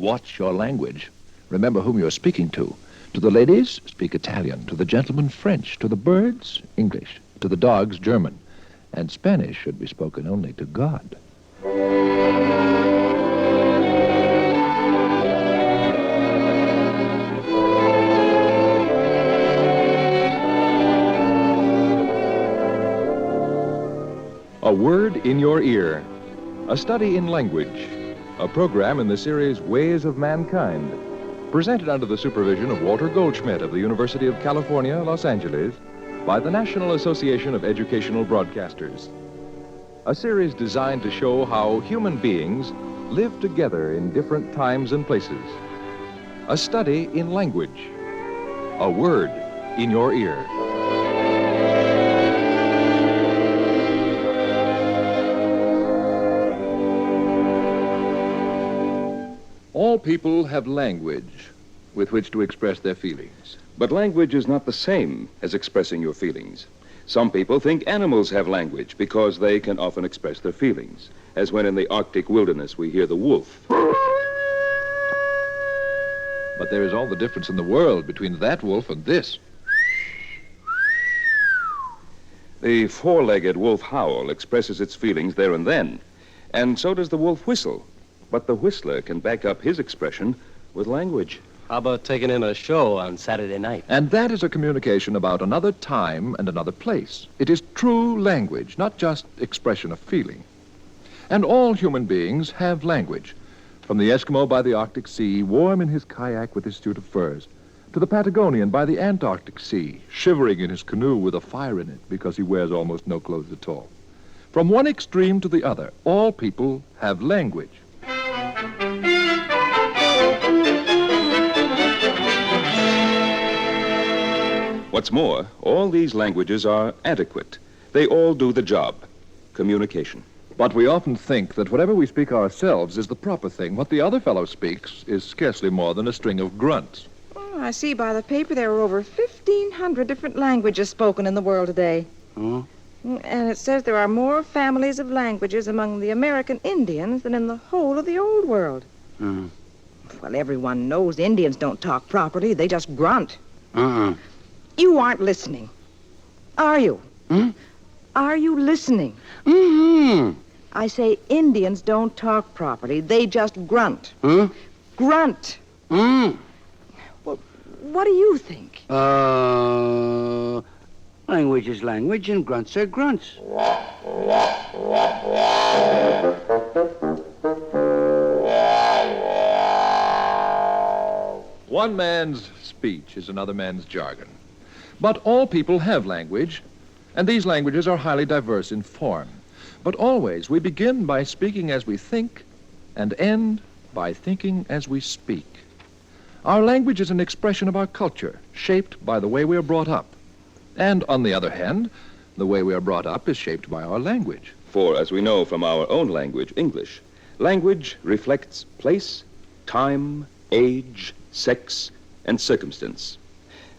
Watch your language. Remember whom you're speaking to. To the ladies, speak Italian. To the gentlemen, French. To the birds, English. To the dogs, German. And Spanish should be spoken only to God. A Word in Your Ear, a study in language, a program in the series Ways of Mankind, presented under the supervision of Walter Goldschmidt of the University of California, Los Angeles, by the National Association of Educational Broadcasters. A series designed to show how human beings live together in different times and places. A study in language. A Word in Your Ear. All people have language with which to express their feelings. But language is not the same as expressing your feelings. Some people think animals have language because they can often express their feelings, as when in the Arctic wilderness we hear the wolf. But there is all the difference in the world between that wolf and this. The four-legged wolf howl expresses its feelings there and then, and so does the wolf whistle. But the whistler can back up his expression with language. How about taking in a show on Saturday night? And that is a communication about another time and another place. It is true language, not just expression of feeling. And all human beings have language. From the Eskimo by the Arctic Sea, warm in his kayak with his suit of furs, to the Patagonian by the Antarctic Sea, shivering in his canoe with a fire in it because he wears almost no clothes at all. From one extreme to the other, all people have language. What's more, all these languages are adequate. They all do the job. Communication. But we often think that whatever we speak ourselves is the proper thing. What the other fellow speaks is scarcely more than a string of grunts. Oh, I see by the paper there are over 1,500 different languages spoken in the world today. Hmm? And it says there are more families of languages among the American Indians than in the whole of the old world. Hmm. Well, everyone knows Indians don't talk properly. They just grunt. Uh-uh. You aren't listening. Are you? Hmm? Are you listening? Mm-hmm. I say Indians don't talk properly. They just grunt. Huh? Grunt. Mm. Well, what do you think? Language is language and grunts are grunts. One man's speech is another man's jargon. But all people have language, and these languages are highly diverse in form. But always we begin by speaking as we think and end by thinking as we speak. Our language is an expression of our culture, shaped by the way we are brought up. And on the other hand, the way we are brought up is shaped by our language. For, as we know from our own language, English, language reflects place, time, age, sex, and circumstance.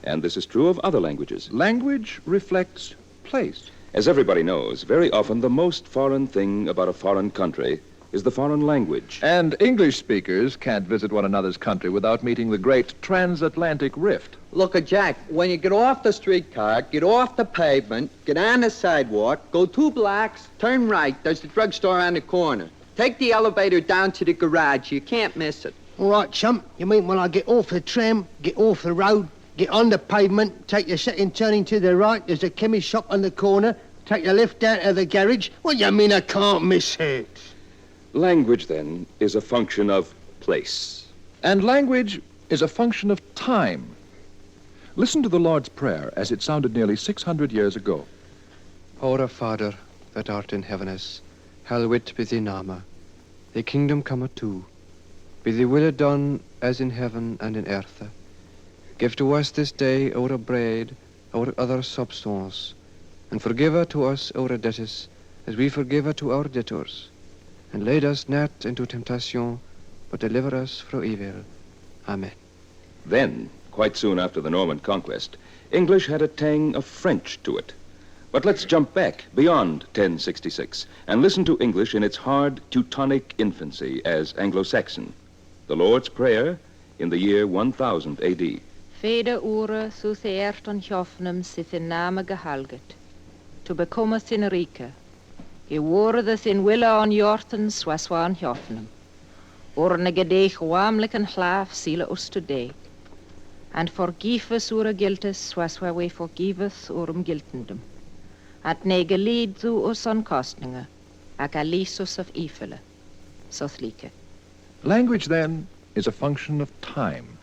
And this is true of other languages. Language reflects place. As everybody knows, very often the most foreign thing about a foreign country is the foreign language. And English speakers can't visit one another's country without meeting the great transatlantic rift. Look at Jack. When you get off the streetcar, get off the pavement, get on the sidewalk, go 2 blocks, turn right. There's the drugstore on the corner. Take the elevator down to the garage. You can't miss it. All right, chump. You mean when I get off the tram, get off the road, get on the pavement, take the second turning to the right, there's a chemist shop on the corner, take the left down to the garage? What do you mean I can't miss it? Language, then, is a function of place. And language is a function of time. Listen to the Lord's Prayer as it sounded nearly 600 years ago. Our Father, that art in heavenes, hallowed be thy name. Thy kingdom come too. Be thy will done as in heaven and in earth. Give to us this day our bread, our other substance, and forgive to us our debts, as we forgive to our debtors. And lead us not into temptation, but deliver us from evil. Amen. Then, quite soon after the Norman conquest, English had a tang of French to it. But let's jump back beyond 1066 and listen to English in its hard Teutonic infancy as Anglo-Saxon. the Lord's Prayer, in the year 1000 A.D. Vede ure soos eert on Jofnum sith in name gehalget. To bekomme sin rike. Geworden sin wille on jorten swaswa on Jofnum. Orne gedeeg wamelijk en glaaf ziele us to day. And forgive us ure giltes swaswa we forgive us urum giltendum. And ne gelied zu us on kostninge. Ac alisus of ifele. So slike. Language, then, is a function of time.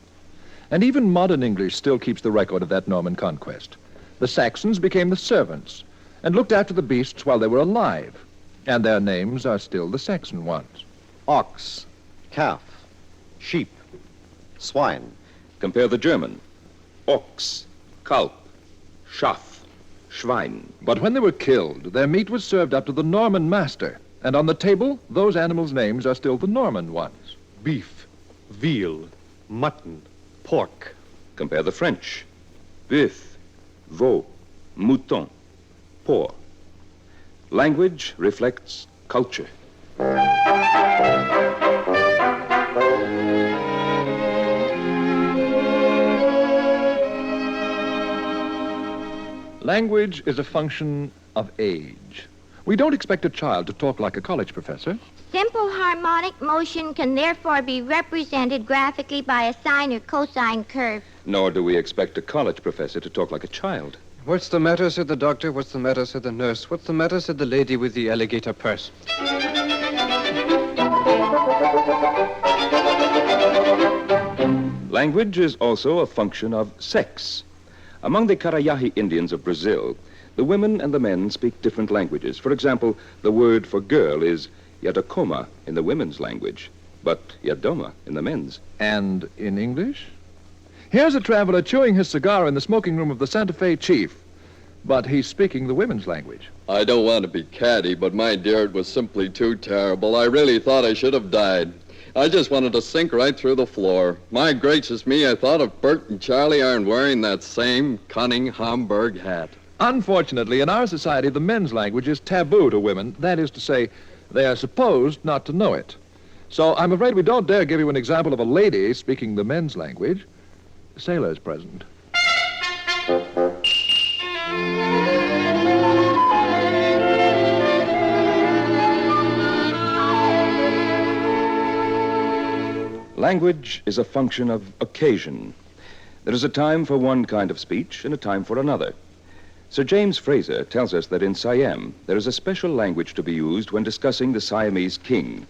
And even modern English still keeps the record of that Norman conquest. The Saxons became the servants and looked after the beasts while they were alive, and their names are still the Saxon ones. Ox, calf, sheep, swine. Compare the German. Ochs, Kalb, Schaf, Schwein. But when they were killed, their meat was served up to the Norman master, and on the table, those animals' names are still the Norman ones. Beef, veal, mutton, pork. Compare the French. Bœuf, veau, mouton, porc. Language reflects culture. Language is a function of age. We don't expect a child to talk like a college professor. Simple harmonic motion can therefore be represented graphically by a sine or cosine curve. Nor do we expect a college professor to talk like a child. What's the matter, said the doctor? What's the matter, said the nurse? What's the matter, said the lady with the alligator purse? Language is also a function of sex. Among the Carayahi Indians of Brazil, the women and the men speak different languages. For example, the word for girl is yadakoma in the women's language, but yadoma in the men's. And in English? Here's a traveler chewing his cigar in the smoking room of the Santa Fe chief, but he's speaking the women's language. I don't want to be catty, but my dear, it was simply too terrible. I really thought I should have died. I just wanted to sink right through the floor. My gracious me, I thought if Bert and Charlie aren't wearing that same cunning Homburg hat. Unfortunately, in our society, the men's language is taboo to women. That is to say, they are supposed not to know it. So I'm afraid we don't dare give you an example of a lady speaking the men's language. Sailors present. Language is a function of occasion. There is a time for one kind of speech and a time for another. Sir James Fraser tells us that in Siam, there is a special language to be used when discussing the Siamese king.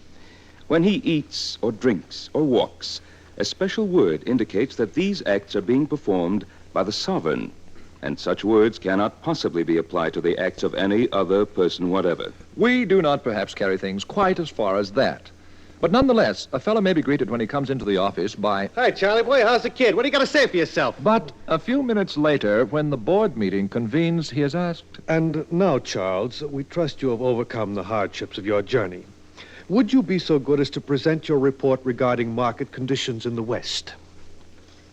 When he eats or drinks or walks, a special word indicates that these acts are being performed by the sovereign, and such words cannot possibly be applied to the acts of any other person whatever. We do not perhaps carry things quite as far as that. But nonetheless, a fellow may be greeted when he comes into the office by... Hi, Charlie boy, how's the kid? What do you got to say for yourself? But a few minutes later, when the board meeting convenes, he is asked... And now, Charles, we trust you have overcome the hardships of your journey. Would you be so good as to present your report regarding market conditions in the West?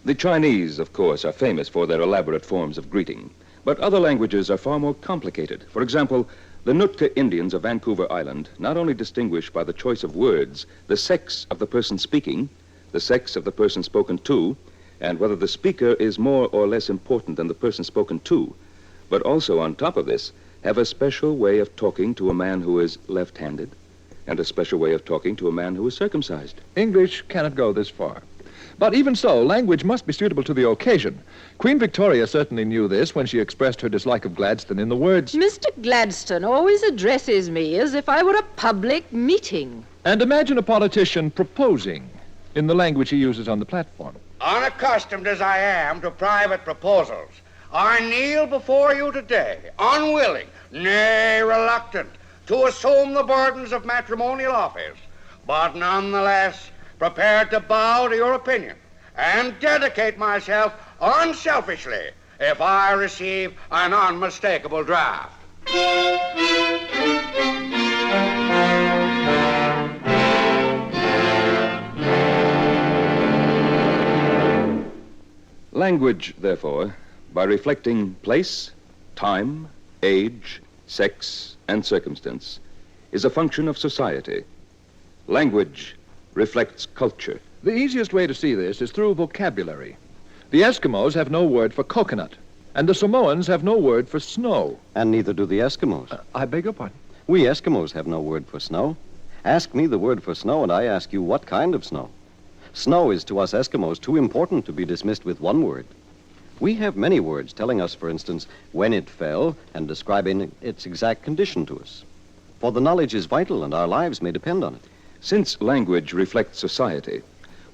The Chinese, of course, are famous for their elaborate forms of greeting, but other languages are far more complicated. For example, the Nootka Indians of Vancouver Island not only distinguish by the choice of words the sex of the person speaking, the sex of the person spoken to, and whether the speaker is more or less important than the person spoken to, but also, on top of this, have a special way of talking to a man who is left-handed and a special way of talking to a man who is circumcised. English cannot go this far. But even so, language must be suitable to the occasion. Queen Victoria certainly knew this when she expressed her dislike of Gladstone in the words, Mr. Gladstone always addresses me as if I were a public meeting. And imagine a politician proposing in the language he uses on the platform. Unaccustomed as I am to private proposals, I kneel before you today, unwilling, nay, reluctant, to assume the burdens of matrimonial office, but nonetheless prepared to bow to your opinion and dedicate myself unselfishly if I receive an unmistakable draft. Language, therefore, by reflecting place, time, age, sex, and circumstance, is a function of society. Language reflects culture. The easiest way to see this is through vocabulary. The Eskimos have no word for coconut, and the Samoans have no word for snow. And neither do the Eskimos. I beg your pardon? We Eskimos have no word for snow. Ask me the word for snow, and I ask you what kind of snow. Snow is to us Eskimos too important to be dismissed with one word. We have many words telling us, for instance, when it fell and describing its exact condition to us. For the knowledge is vital, and our lives may depend on it. Since language reflects society,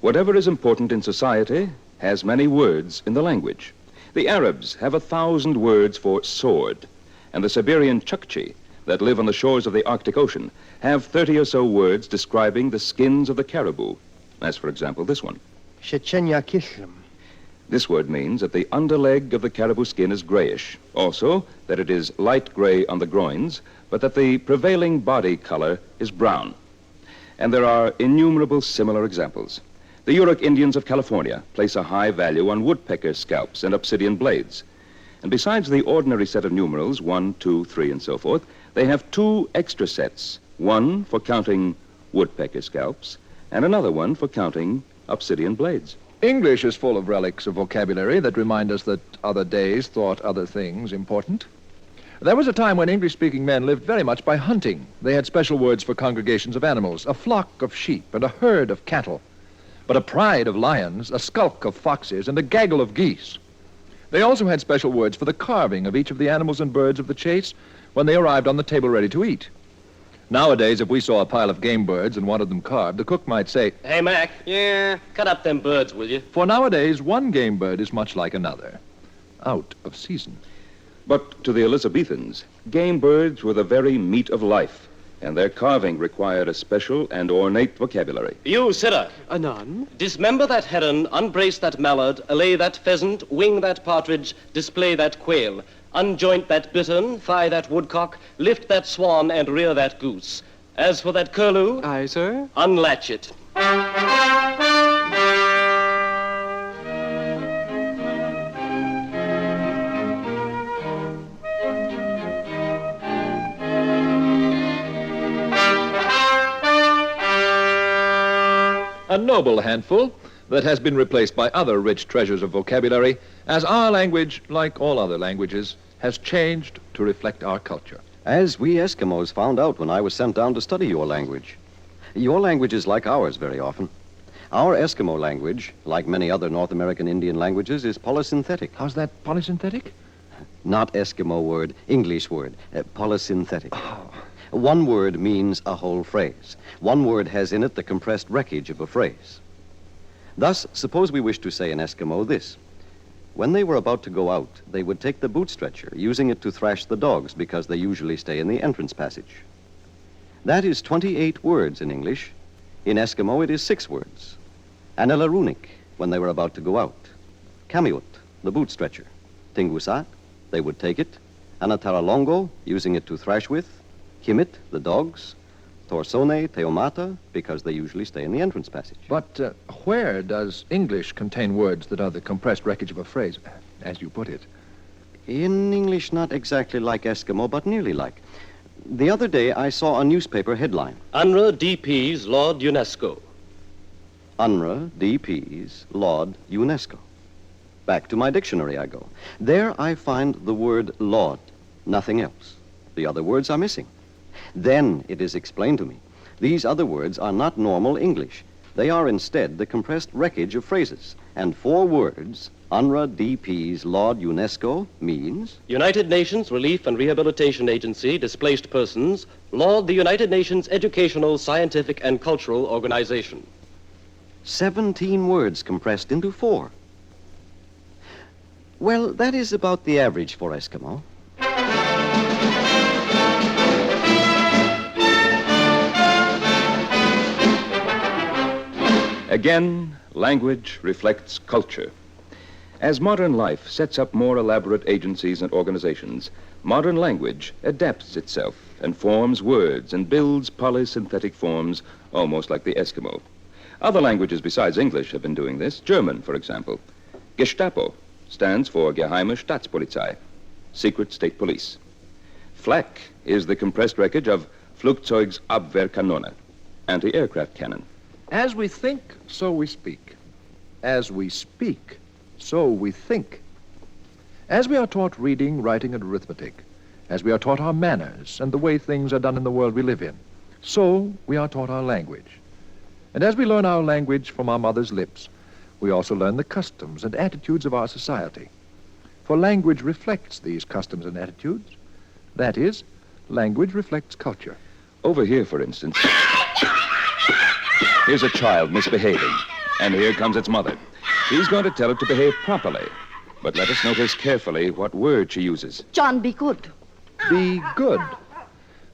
whatever is important in society has many words in the language. The Arabs have 1,000 words for sword, and the Siberian Chukchi that live on the shores of the Arctic Ocean have 30 or so words describing the skins of the caribou, as, for example, this one. Shechenya Kishlam. This word means that the underleg of the caribou skin is grayish. Also, that it is light gray on the groins, but that the prevailing body color is brown. And there are innumerable similar examples. The Yurok Indians of California place a high value on woodpecker scalps and obsidian blades. And besides the ordinary set of numerals, 1, 2, 3, and so forth, they have 2 extra sets, one for counting woodpecker scalps and another one for counting obsidian blades. English is full of relics of vocabulary that remind us that other days thought other things important. There was a time when English-speaking men lived very much by hunting. They had special words for congregations of animals, a flock of sheep and a herd of cattle, but a pride of lions, a skulk of foxes, and a gaggle of geese. They also had special words for the carving of each of the animals and birds of the chase when they arrived on the table ready to eat. Nowadays, if we saw a pile of game birds and wanted them carved, the cook might say, "Hey, Mac. Yeah, cut up them birds, will you?" For nowadays, one game bird is much like another, out of season. But to the Elizabethans, game birds were the very meat of life, and their carving required a special and ornate vocabulary. You, Sitter. Anon? Dismember that heron, unbrace that mallard, allay that pheasant, wing that partridge, display that quail, unjoint that bittern, thigh that woodcock, lift that swan, and rear that goose. As for that curlew... Aye, sir? Unlatch it. A noble handful that has been replaced by other rich treasures of vocabulary, as our language, like all other languages, has changed to reflect our culture. As we Eskimos found out when I was sent down to study your language. Your language is like ours very often. Our Eskimo language, like many other North American Indian languages, is polysynthetic. How's that, polysynthetic? Not Eskimo word, English word, polysynthetic. Oh. One word means a whole phrase. One word has in it the compressed wreckage of a phrase. Thus, suppose we wish to say in Eskimo this. When they were about to go out, they would take the boot stretcher, using it to thrash the dogs because they usually stay in the entrance passage. That is 28 words in English. In Eskimo, it is 6 words. Anelarunik, when they were about to go out. Kamiut, the boot stretcher. Tingusat, they would take it. Anataralongo, using it to thrash with. Himit, the dogs. Torsone, Teomata, because they usually stay in the entrance passage. But where does English contain words that are the compressed wreckage of a phrase, as you put it? In English, not exactly like Eskimo, but nearly like. The other day, I saw a newspaper headline. UNRWA DPs laud UNESCO. UNRWA DPs laud UNESCO. Back to my dictionary I go. There I find the word laud, nothing else. The other words are missing. Then it is explained to me. These other words are not normal English. They are instead the compressed wreckage of phrases. And 4 words, UNRWA DPs laud UNESCO, means... United Nations Relief and Rehabilitation Agency, Displaced Persons, laud the United Nations Educational, Scientific, and Cultural Organization. 17 words compressed into 4. Well, that is about the average for Eskimo. Again, language reflects culture. As modern life sets up more elaborate agencies and organizations, modern language adapts itself and forms words and builds polysynthetic forms almost like the Eskimo. Other languages besides English have been doing this. German, for example. Gestapo stands for Geheime Staatspolizei, Secret State Police. Flak is the compressed wreckage of Flugzeugsabwehrkanone, anti-aircraft cannon. As we think, so we speak. As we speak, so we think. As we are taught reading, writing, and arithmetic, as we are taught our manners and the way things are done in the world we live in, so we are taught our language. And as we learn our language from our mother's lips, we also learn the customs and attitudes of our society. For language reflects these customs and attitudes. That is, language reflects culture. Over here, for instance, here's a child misbehaving, and here comes its mother. She's going to tell it to behave properly. But let us notice carefully what word she uses. John, be good. Be good.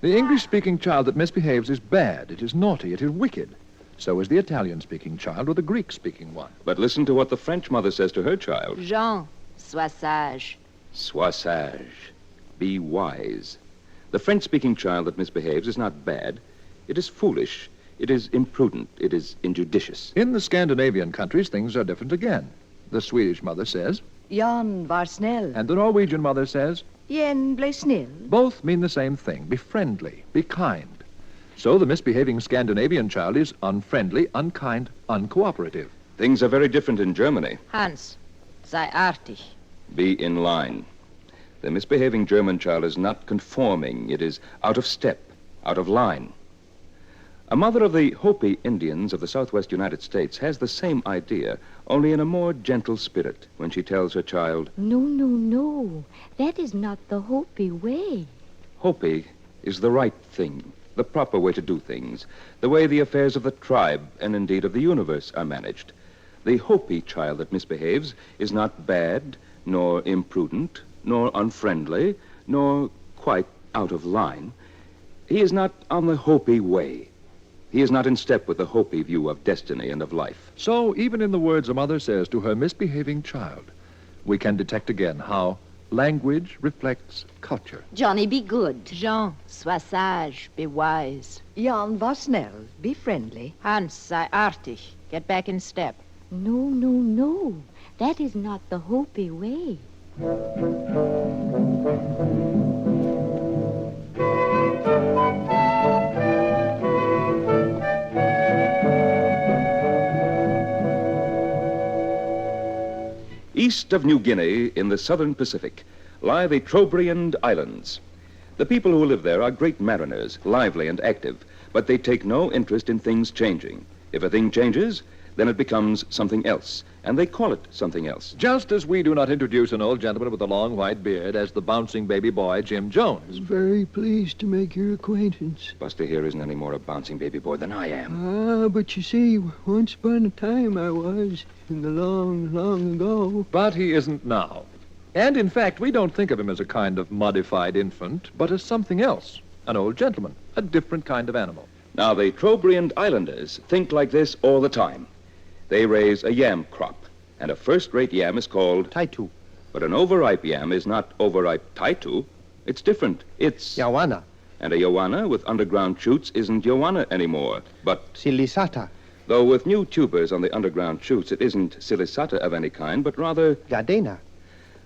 The English-speaking child that misbehaves is bad, it is naughty, it is wicked. So is the Italian-speaking child or the Greek-speaking one. But listen to what the French mother says to her child. Jean, sois sage. Sois sage. Be wise. The French-speaking child that misbehaves is not bad. It is foolish. It is imprudent. It is injudicious. In the Scandinavian countries, things are different again. The Swedish mother says, Jan var snäll. and the Norwegian mother says, Jen blev snill. both mean the same thing. Be friendly, be kind. So the misbehaving Scandinavian child is unfriendly, unkind, uncooperative. Things are very different in Germany. Hans, sei artig. Be in line. The misbehaving German child is not conforming. It is out of step, out of line. A mother of the Hopi Indians of the southwest United States has the same idea, only in a more gentle spirit, when she tells her child, No, no, no. That is not the Hopi way. Hopi is the right thing, the proper way to do things, the way the affairs of the tribe and indeed of the universe are managed. The Hopi child that misbehaves is not bad, nor imprudent, nor unfriendly, nor quite out of line. He is not on the Hopi way. He is not in step with the Hopi view of destiny and of life. So even in the words a mother says to her misbehaving child, we can detect again how language reflects culture. Johnny, be good. Jean, sois sage. Be wise. Jan var snäll. Be friendly. Hans, sei artig. Get back in step. No, no, no. That is not the Hopi way. East of New Guinea, in the southern Pacific, lie the Trobriand Islands. The people who live there are great mariners, lively and active, but they take no interest in things changing. If a thing changes, then it becomes something else, and they call it something else. Just as we do not introduce an old gentleman with a long white beard as the bouncing baby boy, Jim Jones. Very pleased to make your acquaintance. Buster here isn't any more a bouncing baby boy than I am. Ah, but you see, once upon a time I was, in the long, long ago. But he isn't now. And in fact, we don't think of him as a kind of modified infant, but as something else. An old gentleman, a different kind of animal. Now, the Trobriand Islanders think like this all the time. They raise a yam crop, and a first-rate yam is called Taitu. But an overripe yam is not overripe taitu. It's different. It's Yawana. And a yawana with underground shoots isn't yawana anymore, but Silisata. though with new tubers on the underground shoots, it isn't silicata of any kind, but rather Gardena.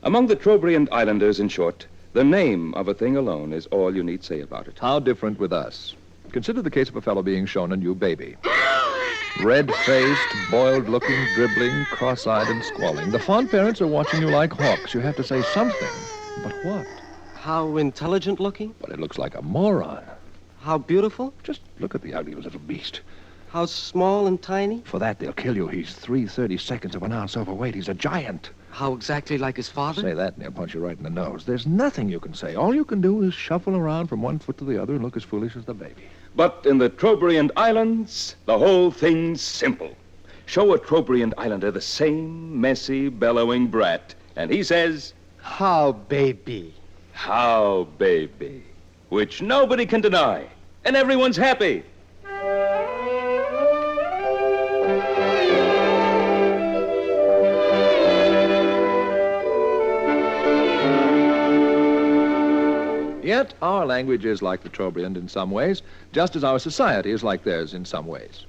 Among the Trobriand Islanders, in short, the name of a thing alone is all you need say about it. How different with us. Consider the case of a fellow being shown a new baby. Red-faced, boiled-looking, dribbling, cross-eyed, and squalling. The fond parents are watching you like hawks. You have to say something. But what? How intelligent looking? But it looks like a moron. How beautiful? Just look at the ugly little beast. How small and tiny? For that, they'll kill you. He's 3/32 of an ounce overweight. He's a giant. How exactly like his father? Say that and they'll punch you right in the nose. There's nothing you can say. All you can do is shuffle around from one foot to the other and look as foolish as the baby. But in the Trobriand Islands, the whole thing's simple. Show a Trobriand Islander the same messy, bellowing brat, and he says, How baby. How baby, which nobody can deny, and everyone's happy. Yet our language is like the Trobriand in some ways, just as our society is like theirs in some ways.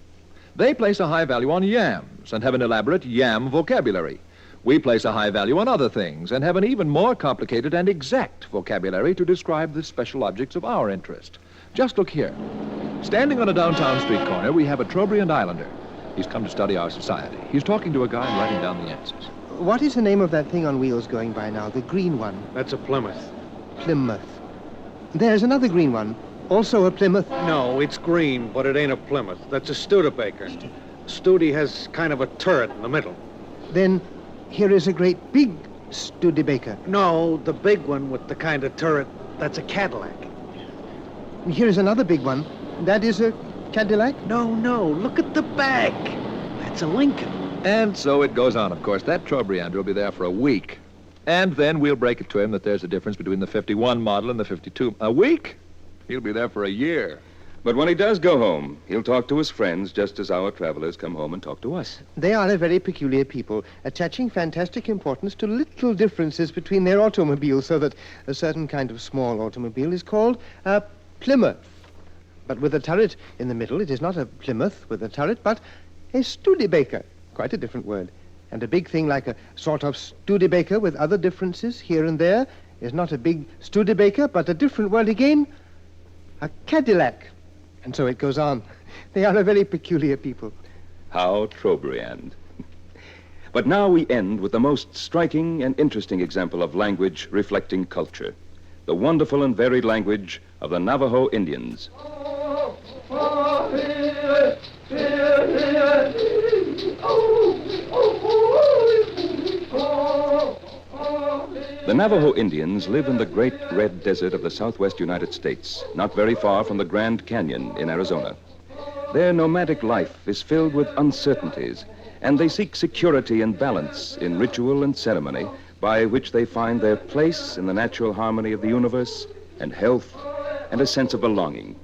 They place a high value on yams and have an elaborate yam vocabulary. We place a high value on other things and have an even more complicated and exact vocabulary to describe the special objects of our interest. Just look here. Standing on a downtown street corner, we have a Trobriand Islander. He's come to study our society. He's talking to a guy and writing down the answers. What is the name of that thing on wheels going by now? The green one. That's a Plymouth. Plymouth. There's another green one. Also a Plymouth. No, it's green, but it ain't a Plymouth. That's a Studebaker. Studi has kind of a turret in the middle. Then here is a great big Studebaker. No, the big one with the kind of turret, that's a Cadillac. Here is another big one. That is a Cadillac? No, look at the back. That's a Lincoln. And so it goes on, of course. That Trobriand will be there for a week. And then we'll break it to him that there's a difference between the 51 model and the 52. A week? He'll be there for a year. But when he does go home, he'll talk to his friends just as our travelers come home and talk to us. They are a very peculiar people, attaching fantastic importance to little differences between their automobiles, so that a certain kind of small automobile is called a Plymouth. But with a turret in the middle, it is not a Plymouth with a turret, but a Studebaker. Quite a different word. And a big thing like a sort of Studebaker with other differences here and there is not a big Studebaker, but a different word again, a Cadillac. And so it goes on. They are a very peculiar people. How Trobriand. But now we end with the most striking and interesting example of language reflecting culture. The wonderful and varied language of the Navajo Indians. The Navajo Indians live in the great red desert of the southwest United States, not very far from the Grand Canyon in Arizona. Their nomadic life is filled with uncertainties, and they seek security and balance in ritual and ceremony by which they find their place in the natural harmony of the universe and health and a sense of belonging.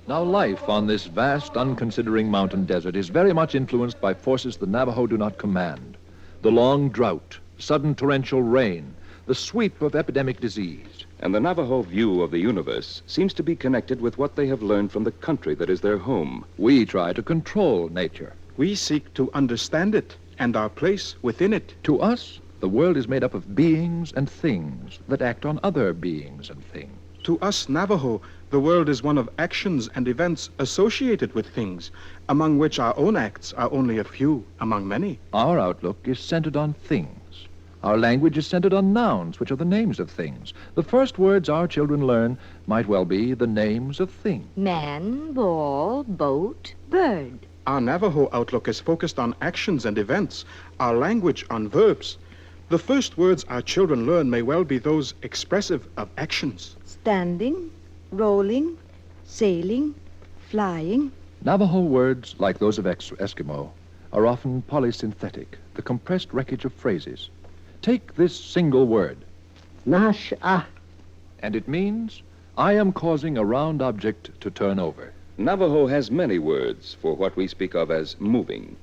Now, life on this vast, unconsidering mountain desert is very much influenced by forces the Navajo do not command. The long drought, sudden torrential rain, the sweep of epidemic disease. And the Navajo view of the universe seems to be connected with what they have learned from the country that is their home. We try to control nature. We seek to understand it and our place within it. To us, the world is made up of beings and things that act on other beings and things. To us, Navajo, the world is one of actions and events associated with things, among which our own acts are only a few among many. Our outlook is centered on things. Our language is centered on nouns, which are the names of things. The first words our children learn might well be the names of things. Man, ball, boat, bird. Our Navajo outlook is focused on actions and events, our language on verbs. The first words our children learn may well be those expressive of actions. Standing, rolling, sailing, flying. Navajo words, like those of Eskimo, are often polysynthetic, the compressed wreckage of phrases. Take this single word. Nash-ah. And it means, I am causing a round object to turn over. Navajo has many words for what we speak of as moving.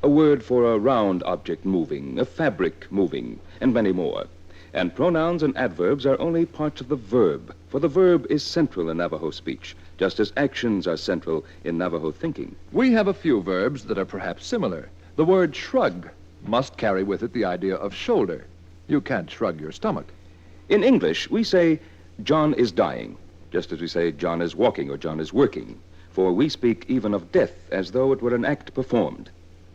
A word for a round object moving, a fabric moving, and many more. And pronouns and adverbs are only parts of the verb, for the verb is central in Navajo speech, just as actions are central in Navajo thinking. We have a few verbs that are perhaps similar. The word shrug must carry with it the idea of shoulder. You can't shrug your stomach. In English, we say, John is dying, just as we say John is walking or John is working, for we speak even of death as though it were an act performed.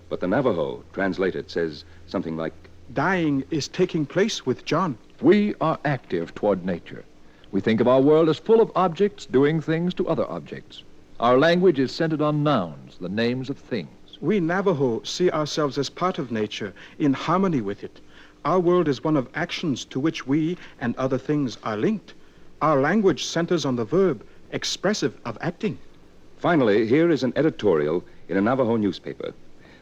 But the Navajo, translated, says something like, Dying is taking place with John. We are active toward nature. We think of our world as full of objects doing things to other objects. Our language is centered on nouns, the names of things. We Navajo see ourselves as part of nature, in harmony with it. Our world is one of actions to which we and other things are linked. Our language centers on the verb, expressive of acting. Finally, here is an editorial in a Navajo newspaper.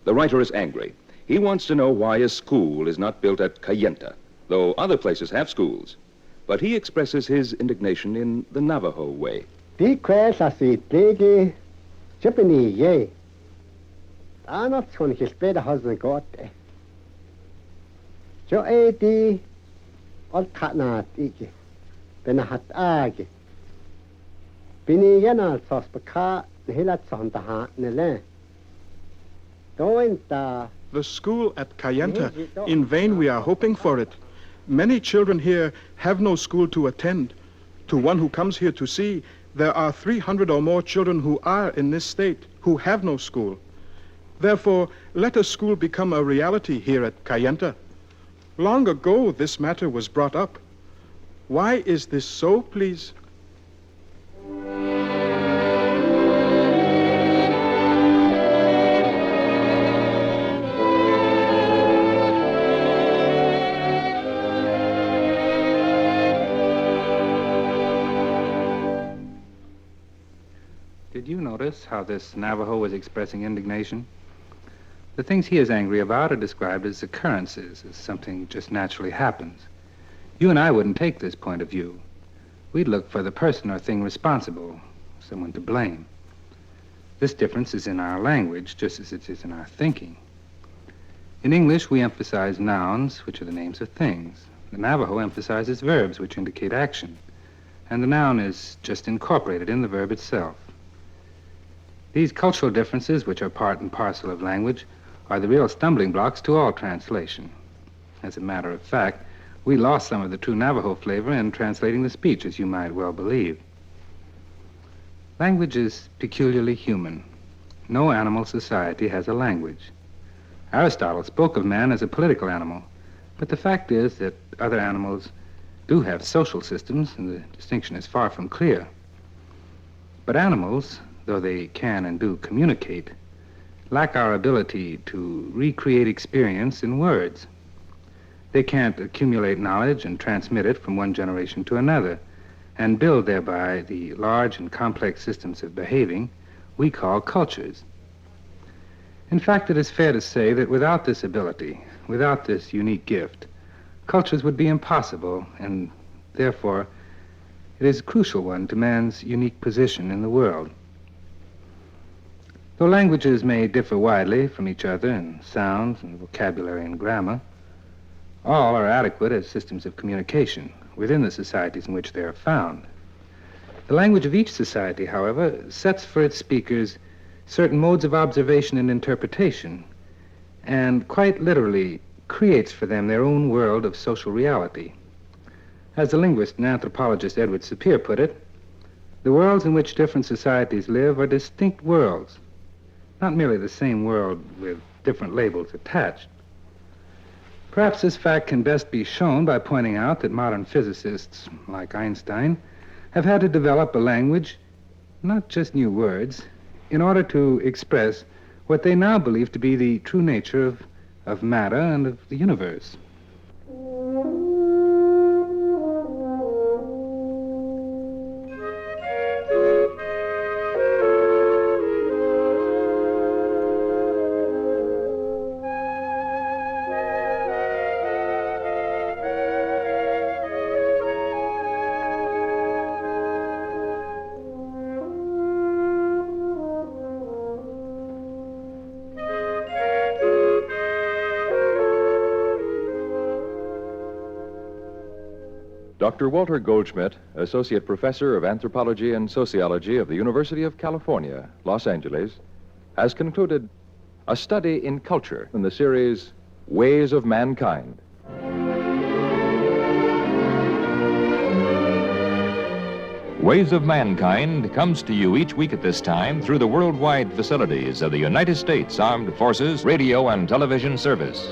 The writer is angry. He wants to know why a school is not built at Kayenta, though other places have schools. But he expresses his indignation in the Navajo way. The school at Kayenta, in vain we are hoping for it. Many children here have no school to attend. To one who comes here to see, there are 300 or more children who are in this state, who have no school. Therefore, let a school become a reality here at Kayenta. Long ago, this matter was brought up. Why is this so, please? Did you notice how this Navajo was expressing indignation? The things he is angry about are described as occurrences, as something just naturally happens. You and I wouldn't take this point of view. We'd look for the person or thing responsible, someone to blame. This difference is in our language, just as it is in our thinking. In English, we emphasize nouns, which are the names of things. The Navajo emphasizes verbs, which indicate action. And the noun is just incorporated in the verb itself. These cultural differences, which are part and parcel of language, are the real stumbling blocks to all translation. As a matter of fact, we lost some of the true Navajo flavor in translating the speech, as you might well believe. Language is peculiarly human. No animal society has a language. Aristotle spoke of man as a political animal, but the fact is that other animals do have social systems, and the distinction is far from clear. But animals, though they can and do communicate, lack our ability to recreate experience in words. They can't accumulate knowledge and transmit it from one generation to another, and build thereby the large and complex systems of behaving we call cultures. In fact, it is fair to say that without this ability, without this unique gift, cultures would be impossible, and therefore it is a crucial one to man's unique position in the world. Though languages may differ widely from each other in sounds and vocabulary and grammar, all are adequate as systems of communication within the societies in which they are found. The language of each society, however, sets for its speakers certain modes of observation and interpretation, and quite literally creates for them their own world of social reality. As the linguist and anthropologist Edward Sapir put it, the worlds in which different societies live are distinct worlds, not merely the same world with different labels attached. Perhaps this fact can best be shown by pointing out that modern physicists, like Einstein, have had to develop a language, not just new words, in order to express what they now believe to be the true nature of matter and of the universe. Dr. Walter Goldschmidt, Associate Professor of Anthropology and Sociology of the University of California, Los Angeles, has concluded a study in culture in the series Ways of Mankind. Ways of Mankind comes to you each week at this time through the worldwide facilities of the United States Armed Forces Radio and Television Service.